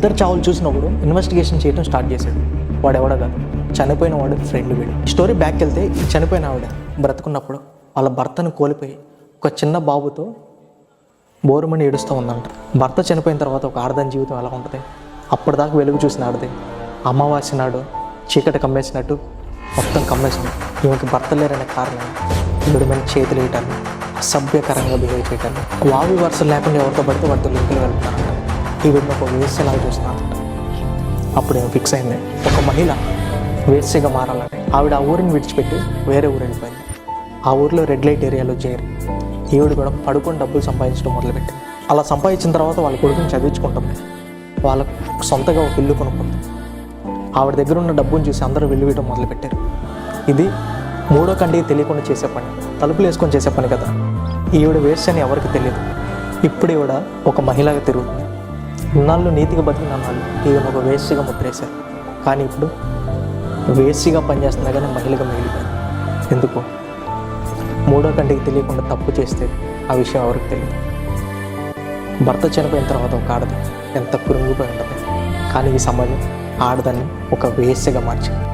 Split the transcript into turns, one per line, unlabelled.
ఇద్దరు చావులు చూసినప్పుడు ఇన్వెస్టిగేషన్ చేయడం స్టార్ట్ చేశాడు. వాడు ఎవడో కాదు, చనిపోయిన వాడు ఫ్రెండ్ వీడు. స్టోరీ బ్యాక్ వెళ్తే ఈ చనిపోయిన ఆవిడ బ్రతుకున్నప్పుడు వాళ్ళ భర్తను కోల్పోయి ఒక చిన్న బాబుతో బోరుమని ఏడుస్తూ ఉందంట. భర్త చనిపోయిన తర్వాత ఒక ఆడదాని జీవితం ఎలా ఉంటుంది? అప్పటిదాకా వెలుగు చూసిన ఆడది అమావాస్య నాడు చీకటి కమ్మేసినట్టు మొత్తం కమ్మేసినట్టు ఈమెకి భర్త లేరనే కారణం ఈవిడ మీద చేతులు వేయటాన్ని, అసభ్యకరంగా బిహేవ్ చేయటాన్ని, వావి వరుసలు లేకుండా ఎవరితో పడితే వాటితో లింకులు వెళ్తున్నారంట. ఈవిడ ఒక వేస్యలాగా చూస్తున్నారంట. అప్పుడు ఏమో ఫిక్స్ అయింది, ఒక మహిళ వేస్యగా మారాలని. ఆవిడ ఆ ఊరిని విడిచిపెట్టి వేరే ఊరు వెళ్ళిపోయింది. ఆ ఊరిలో రెడ్ లైట్ ఏరియాలో చేరి ఈవిడ కూడా పడుకొని డబ్బులు సంపాదించడం మొదలుపెట్టింది. అలా సంపాదించిన తర్వాత వాళ్ళ కొడుకుని చదివించుకుంటుంది. వాళ్ళకు సొంతగా ఒక ఇల్లు కొనుక్కుంది. ఆవిడ దగ్గర ఉన్న డబ్బును చూసి అందరూ వెళ్ళివేయడం మొదలుపెట్టారు. ఇది మూడో కంటికి తెలియకుండా చేసే పని, తలుపులు వేసుకొని చేసే పని కదా. ఈవిడ వేస్ట్ అని ఎవరికి తెలియదు. ఇప్పుడు ఈవిడ ఒక మహిళగా తిరుగుతుంది. ఇన్నాళ్ళు నీతిగా బతికిన నాళ్ళు ఈవిడ ఒక వేస్ట్గా ముద్రేశారు. కానీ ఇప్పుడు వేస్ట్గా పనిచేస్తున్నా కానీ మహిళగా మిగిలిపోయింది. ఎందుకు? మూడో కంటికి తెలియకుండా తప్పు చేస్తే ఆ విషయం ఎవరికి తెలియదు. భర్త చనిపోయిన తర్వాత ఒక ఆడది ఎంత కృంగిపోయి ఉంటుంది. కానీ ఈ సమాజం ఆడదాన్ని ఒక వేస్యగా మార్చింది.